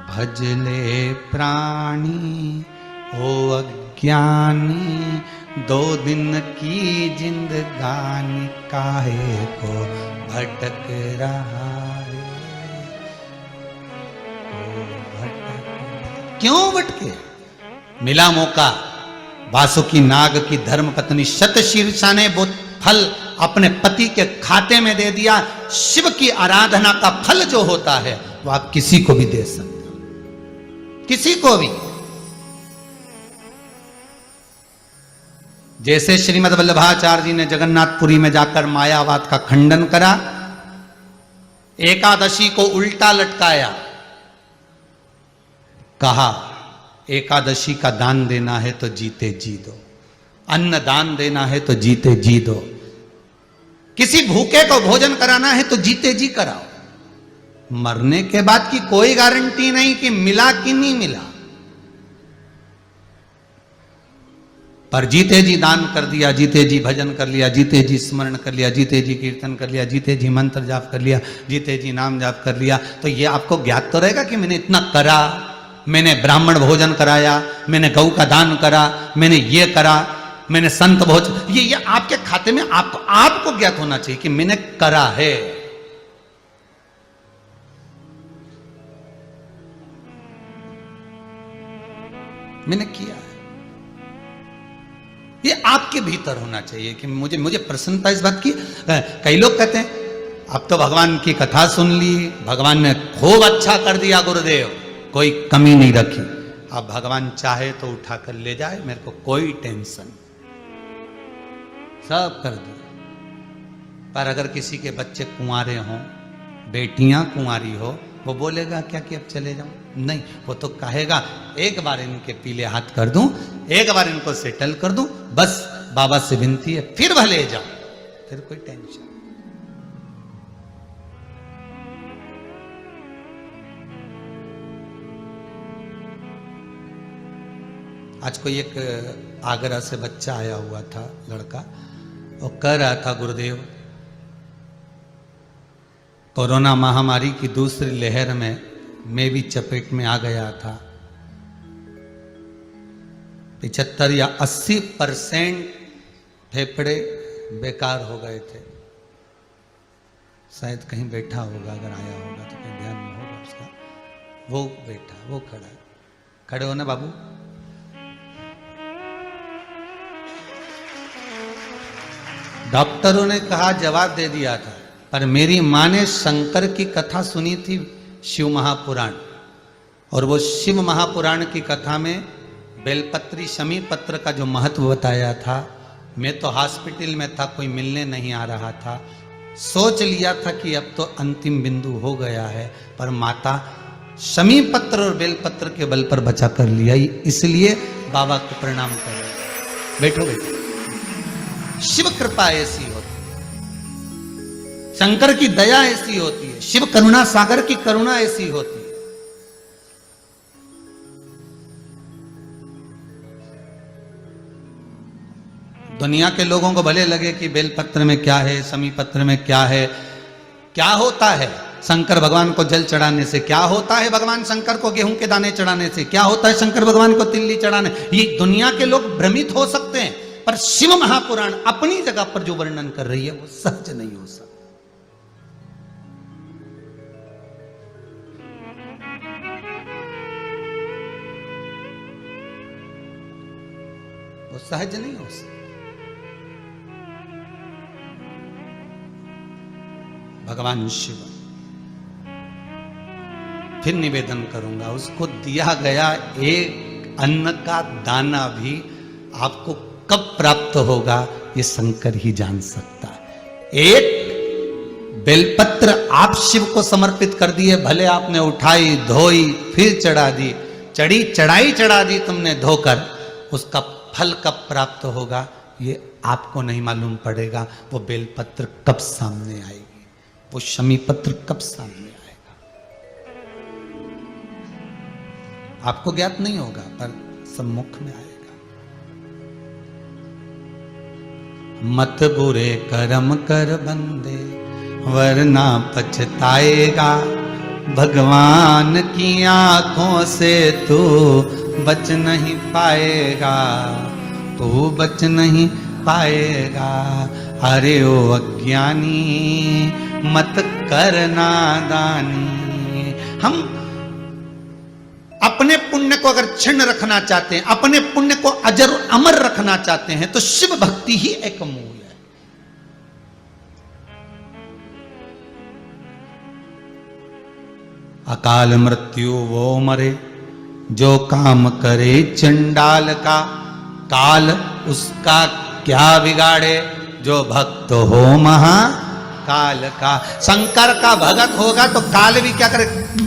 भजले प्राणी ओ अज्ञानी, 2 दिन की जिंदगानी काहे को भटक रहा है, क्यों भटके? मिला मौका, वासुकी नाग की धर्म पत्नी शतशीर्षा ने वो फल अपने पति के खाते में दे दिया। शिव की आराधना का फल जो होता है वो आप किसी को भी दे सकते हो, किसी को भी। जैसे श्रीमद् वल्लभाचार्य जी ने जगन्नाथपुरी में जाकर मायावाद का खंडन करा, एकादशी को उल्टा लटकाया, कहा एकादशी का दान देना है तो जीते जी दो, अन्न दान देना है तो जीते जी दो, किसी भूखे को भोजन कराना है तो जीते जी कराओ। मरने के बाद की कोई गारंटी नहीं कि मिला कि नहीं मिला, पर जीते जी दान कर दिया, जीते जी भजन कर लिया, जीते जी स्मरण कर लिया, जीते जी कीर्तन कर लिया, जीते जी मंत्र जाप कर लिया, जीते जी नाम जाप कर लिया, तो ये आपको ज्ञात तो रहेगा कि मैंने इतना करा, मैंने ब्राह्मण भोजन कराया, मैंने गौ का दान करा, मैंने ये करा, मैंने संत भोजन, ये आपके खाते में आपको ज्ञात होना चाहिए कि मैंने करा है। मैंने किया है, ये आपके भीतर होना चाहिए कि मुझे प्रसन्नता इस बात की। कई लोग कहते हैं अब तो भगवान की कथा सुन ली, भगवान ने खूब अच्छा कर दिया गुरुदेव, कोई कमी नहीं रखी। अब भगवान चाहे तो उठा कर ले जाए, मेरे को कोई टेंशन, सब कर दिया। पर अगर किसी के बच्चे कुंवारे हों, बेटियां कुंवारी हो, वो बोलेगा क्या कि अब चले जाऊं? नहीं, वो तो कहेगा एक बार इनके पीले हाथ कर दूं, एक बार इनको सेटल कर दूं, बस बाबा से विनती है, फिर भले जाओ, फिर कोई टेंशन। आज कोई एक आगरा से बच्चा आया हुआ था, लड़का, वो कह रहा था गुरुदेव कोरोना महामारी की दूसरी लहर में मैं भी चपेट में आ गया था, 75 या 80% फेफड़े बेकार हो गए थे। शायद कहीं बैठा होगा, अगर आया होगा तो कहीं ध्यान में होगा उसका। वो बैठा, वो खड़ा, खड़े हो ना बाबू। डॉक्टरों ने कहा, जवाब दे दिया था, पर मेरी माँ ने शंकर की कथा सुनी थी, शिव महापुराण, और वो शिव महापुराण की कथा में बेलपत्री शमी पत्र का जो महत्व बताया था। मैं तो हॉस्पिटल में था, कोई मिलने नहीं आ रहा था, सोच लिया था कि अब तो अंतिम बिंदु हो गया है, पर माता शमी पत्र और बेलपत्र के बल पर बचा कर लिया, इसलिए बाबा को प्रणाम कर रहे। बैठो बैठो, शिव कृपा ऐसी होती है, शंकर की दया ऐसी होती है, शिव करुणा सागर की करुणा ऐसी होती है। दुनिया के लोगों को भले लगे कि बेलपत्र में क्या है, शमी पत्र में क्या है, क्या होता है शंकर भगवान को जल चढ़ाने से, क्या होता है भगवान शंकर को गेहूं के दाने चढ़ाने से, क्या होता है शंकर भगवान को तिल्ली चढ़ाने, ये दुनिया के लोग भ्रमित हो सकते हैं, पर शिव महापुराण अपनी जगह पर जो वर्णन कर रही है वो सहज नहीं हो सकता। वो सहज नहीं हो सकता। भगवान शिव फिर निवेदन करूंगा, उसको दिया गया एक अन्न का दाना भी आपको कब प्राप्त होगा ये शंकर ही जान सकता है। एक बेलपत्र आप शिव को समर्पित कर दिए, भले आपने उठाई धोई फिर चढ़ा दी, चढ़ाई चढ़ा दी तुमने धोकर, उसका फल कब प्राप्त होगा ये आपको नहीं मालूम पड़ेगा। वो बेलपत्र कब सामने आएगी, वो शमी पत्र कब सामने आएगा, आपको ज्ञात नहीं होगा पर सम्मुख में आएगा। मत बुरे कर्म कर बंदे वरना पछताएगा, भगवान की आंखों से तू बच नहीं पाएगा, तू बच नहीं पाएगा। अरे ओ अज्ञानी मत कर नादानी। हम अपने पुण्य को अगर क्षीण रखना चाहते हैं, अपने पुण्य को अजर अमर रखना चाहते हैं, तो शिव भक्ति ही एक मूल है। अकाल मृत्यु वो मरे जो काम करे चंडाल का, काल उसका क्या बिगाड़े जो भक्त हो महाकाल का। शंकर का भगत होगा तो काल भी क्या करे।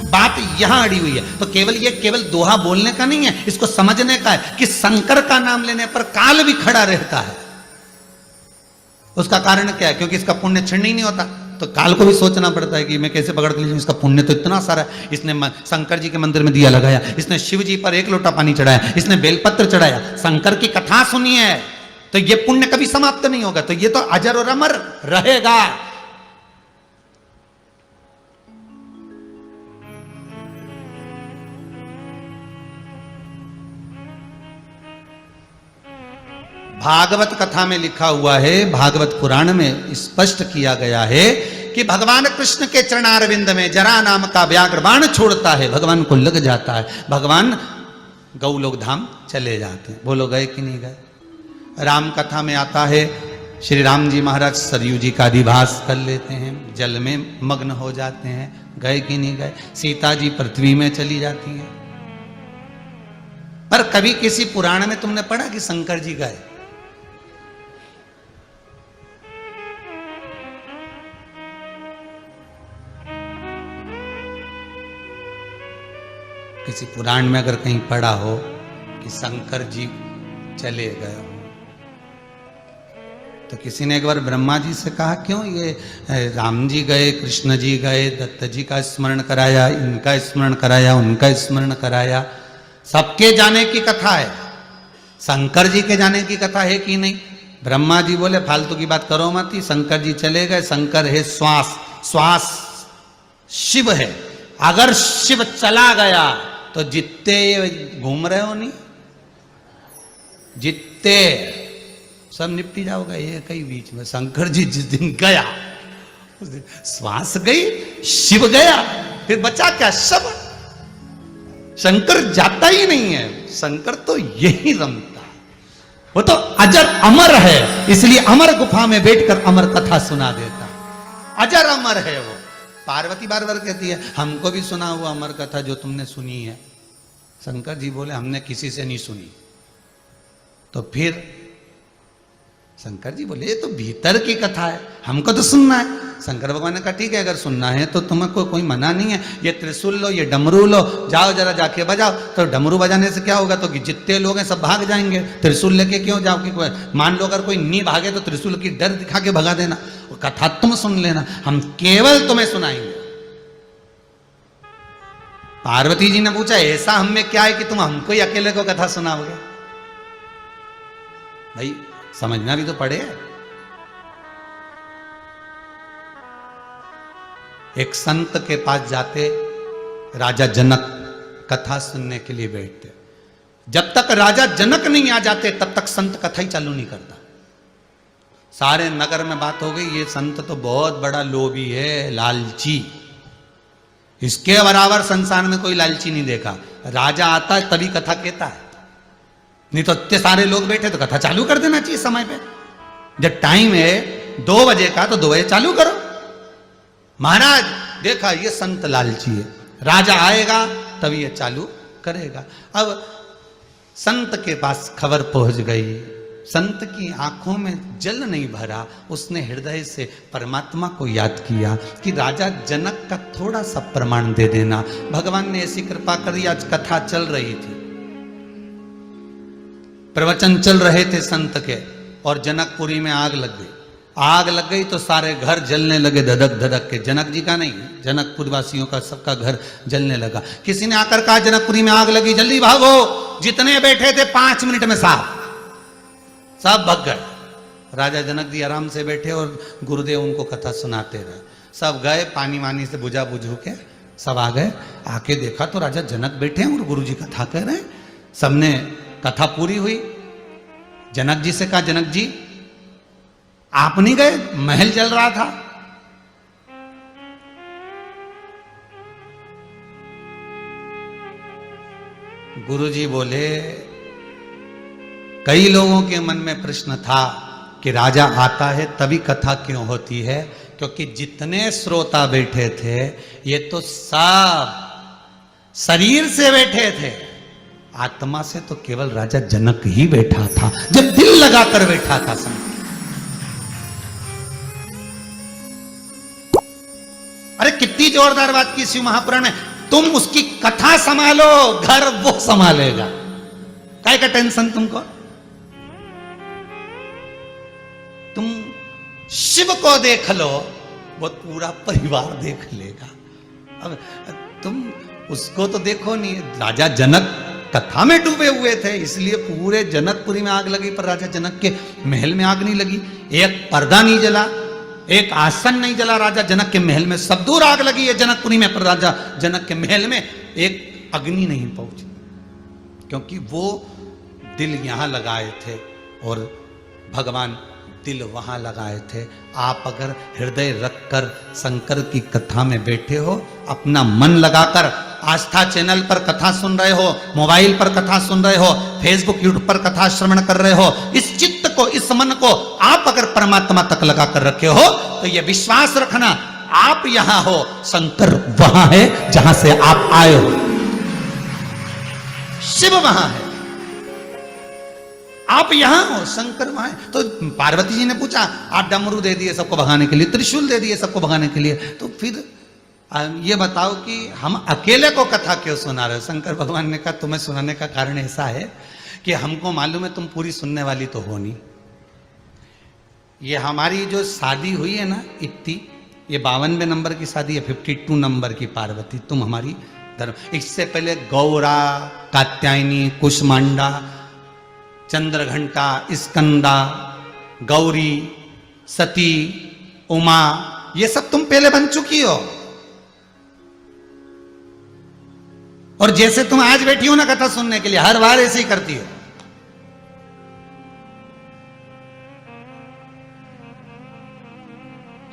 बात यहां अड़ी हुई है, तो केवल दोहा बोलने का नहीं है, इसको समझने का है कि शंकर का नाम लेने पर काल भी खड़ा रहता है। उसका कारण क्या है, क्योंकि इसका पुण्य क्षीण ही नहीं होता, तो काल को भी सोचना पड़ता है कि मैं कैसे पकड़ के लीजिए, इसका पुण्य तो इतना सारा है। इसने शंकर जी के मंदिर में दिया लगाया, इसने शिव जी पर 1 लोटा पानी चढ़ाया, इसने बेलपत्र चढ़ाया, शंकर की कथा सुनी है, तो ये पुण्य कभी समाप्त नहीं होगा, तो ये तो अजर और अमर रहेगा। भागवत कथा में लिखा हुआ है, भागवत पुराण में स्पष्ट किया गया है कि भगवान कृष्ण के चरणारविंद में जरा नाम का व्याघ्र बाण छोड़ता है, भगवान को लग जाता है, भगवान गौलोक धाम चले जाते हैं। बोलो गए कि नहीं गए। राम कथा में आता है श्री राम जी महाराज सरयू जी का अधिवास कर लेते हैं, जल में मग्न हो जाते हैं, गए कि नहीं गए। सीता जी पृथ्वी में चली जाती हैं, पर कभी किसी पुराण में तुमने पढ़ा कि शंकर जी गए। किसी पुराण में अगर कहीं पढ़ा हो कि शंकर जी चले गए हो, तो किसी ने एक बार ब्रह्मा जी से कहा क्यों ये राम जी गए, कृष्ण जी गए, दत्त जी का स्मरण कराया, इनका स्मरण कराया, उनका स्मरण कराया, सबके जाने की कथा है, शंकर जी के जाने की कथा है कि नहीं। ब्रह्मा जी बोले फालतू की बात करो मत, शंकर जी चले गए, शंकर है श्वास, श्वास शिव है, अगर शिव चला गया तो जितने घूम रहे हो नहीं, जितने सब निपटी जाओगा ये कई बीच में। शंकर जी जिस दिन गया उस दिन श्वास गई, शिव गया, फिर बचा क्या सब। शंकर जाता ही नहीं है, शंकर तो यही रमता है, वो तो अजर अमर है, इसलिए अमर गुफा में बैठकर अमर कथा सुना देता है, अजर अमर है वो। पार्वती बार बार कहती है हमको भी सुना हुआ अमर कथा जो तुमने सुनी है। शंकर जी बोले हमने किसी से नहीं सुनी। तो फिर शंकर जी बोले ये तो भीतर की कथा है, हमको तो सुनना है। शंकर भगवान ने कहा ठीक है, अगर सुनना है तो तुमको कोई मना नहीं है, ये त्रिशूल लो, ये डमरू लो, जाओ जरा जाके बजाओ। तो डमरू बजाने से क्या होगा, तो कि जितने लोग हैं सब भाग जाएंगे, त्रिशूल लेके क्यों जाओ। कि मान लो अगर कोई नहीं भागे तो त्रिशूल की डर दिखा के भगा देना, कथा तुम सुन लेना, हम केवल तुम्हें सुनाएंगे। पार्वती जी ने पूछा ऐसा हम में क्या है कि तुम हमको ही अकेले को कथा सुनाओगे। भाई समझना भी तो पड़े। एक संत के पास जाते राजा जनक कथा सुनने के लिए बैठते, जब तक राजा जनक नहीं आ जाते तब तक संत कथा ही चालू नहीं करता। सारे नगर में बात हो गई ये संत तो बहुत बड़ा लोभी है, लालची, इसके बराबर संसार में कोई लालची नहीं देखा। राजा आता है तभी कथा कहता है, नहीं तो इतने सारे लोग बैठे तो कथा चालू कर देना चाहिए समय पे। जब टाइम है 2 बजे का तो 2 बजे चालू करो। महाराज देखा ये संत लालची है, राजा आएगा तभी ये चालू करेगा। अब संत के पास खबर पहुंच गई, संत की आंखों में जल नहीं भरा, उसने हृदय से परमात्मा को याद किया कि राजा जनक का थोड़ा सा प्रमाण दे देना। भगवान ने ऐसी कृपा करी, आज कथा चल रही थी, प्रवचन चल रहे थे संत के, और जनकपुरी में आग लग गई। आग लग गई तो सारे घर जलने लगे धधक धधक के। जनक जी का नहीं, जनकपुर वासियों का, सबका घर जलने लगा। किसी ने आकर कहा जनकपुरी में आग लगी, जल्दी भागो। जितने बैठे थे 5 मिनट में सब भग गए। राजा जनक जी आराम से बैठे और गुरुदेव उनको कथा सुनाते रहे। सब गए, पानी वानी से बुझा बुझू के सब आ गए। आके देखा तो राजा जनक बैठे हैं और गुरु जी कथा कह रहे हैं। सबने कथा पूरी हुई। जनक जी से कहा, जनक जी आप नहीं गए, महल जल रहा था। गुरु जी बोले, कई लोगों के मन में प्रश्न था कि राजा आता है तभी कथा क्यों होती है, क्योंकि जितने श्रोता बैठे थे ये तो सब शरीर से बैठे थे, आत्मा से तो केवल राजा जनक ही बैठा था, जब दिल लगाकर बैठा था। संत, अरे कितनी जोरदार बात की शिव महापुराण में। तुम उसकी कथा संभालो, घर वो संभालेगा। काय का टेंशन तुमको? तुम शिव को देख लो, वो पूरा परिवार देख लेगा। अब तुम उसको तो देखो नहीं। राजा जनक कथा में डूबे हुए थे, इसलिए पूरे जनकपुरी में आग लगी, पर राजा जनक के महल में आग नहीं लगी। एक पर्दा नहीं जला, एक आसन नहीं जला राजा जनक के महल में। सब दूर आग लगी है जनकपुरी में, पर राजा जनक के महल में एक अग्नि नहीं पहुंची, क्योंकि वो दिल यहां लगाए थे और भगवान दिल वहां लगाए थे। आप अगर हृदय रखकर शंकर की कथा में बैठे हो, अपना मन लगाकर आस्था चैनल पर कथा सुन रहे हो, मोबाइल पर कथा सुन रहे हो, फेसबुक यूट्यूब पर कथा श्रवण कर रहे हो, इस चित्त को, इस मन को आप अगर परमात्मा तक लगाकर रखे हो, तो यह विश्वास रखना, आप यहां हो, शंकर वहां है जहां से आप आए हो। शिव वहां है, आप यहां हो, शंकर वहां है। तो पार्वती जी ने पूछा, आप डमरू दे दिए सबको भगाने के लिए, त्रिशूल दे दिए सबको भगाने के लिए, तो फिर ये बताओ कि हम अकेले को कथा क्यों सुना रहे हो? शंकर भगवान ने कहा, तुम्हें सुनाने का कारण ऐसा है कि हमको मालूम है तुम पूरी सुनने वाली तो हो नहीं। ये हमारी जो शादी हुई है ना इतनी, ये 52वें नंबर की शादी है, 52 नंबर की पार्वती, तुम हमारी धर्म। इससे पहले गौरा, कात्यायनी, कुष्मांडा, चंद्रघंटा, स्कंदा, गौरी, सती, उमा, ये सब तुम पहले बन चुकी हो। और जैसे तुम आज बैठी हो ना कथा सुनने के लिए, हर बार ऐसे ही करती हो।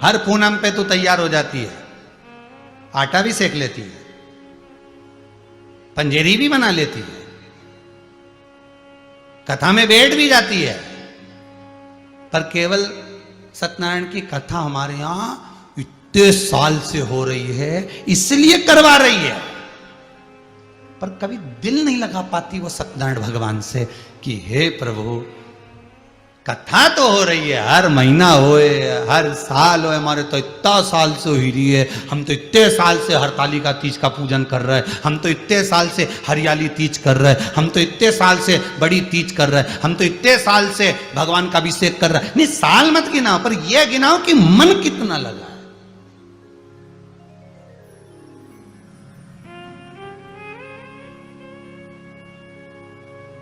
हर पूनम पे तू तैयार हो जाती है, आटा भी सेक लेती है, पंजेरी भी बना लेती है, कथा में बैठ भी जाती है, पर केवल सत्यनारायण की कथा हमारे यहां इतने साल से हो रही है इसलिए करवा रही है, पर कभी दिल नहीं लगा पाती वो सत्यनारायण भगवान से कि हे प्रभु, कथा तो हो रही है, हर महीना होए, हर साल होए, हमारे तो इतना साल से हो ही रही है, हम तो इतने साल से हरतालिका तीज का पूजन कर रहे हैं, हम तो इतने साल से हरियाली तीज कर रहे हैं, हम तो इतने साल से बड़ी तीज कर रहे हैं, हम तो इतने साल से भगवान का अभिषेक कर रहे हैं। नहीं, साल मत गिनाओ, पर यह गिनाओ कि मन कितना लगा है।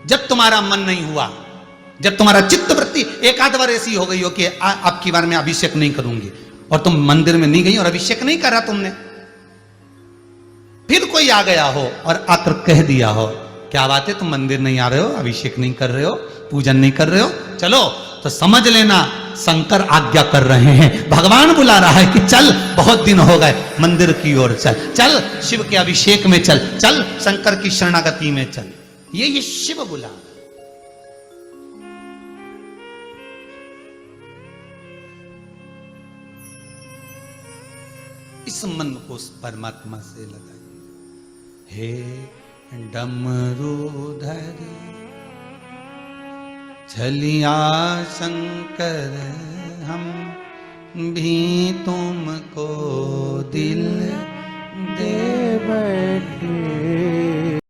जब तुम्हारा मन नहीं हुआ, जब तुम्हारा चित्त वृत्ति एक आध बार ऐसी हो गई हो कि अब की बार मैं अभिषेक नहीं करूंगी, और तुम मंदिर में नहीं गई और अभिषेक नहीं करा तुमने, फिर कोई आ गया हो और आकर कह दिया हो, क्या बात है तुम मंदिर नहीं आ रहे हो, अभिषेक नहीं कर रहे हो, पूजन नहीं कर रहे हो, चलो, तो समझ लेना शंकर आज्ञा कर रहे हैं, भगवान बुला रहा है कि चल, बहुत दिन हो गए, मंदिर की ओर चल, चल शिव के अभिषेक में चल, चल शंकर की शरणागति में चल। ये शिव बुला। इस मन को उस परमात्मा से लगाइए। हे डमरूधर चलिया शंकर हम भी तुमको दिल दे बैठे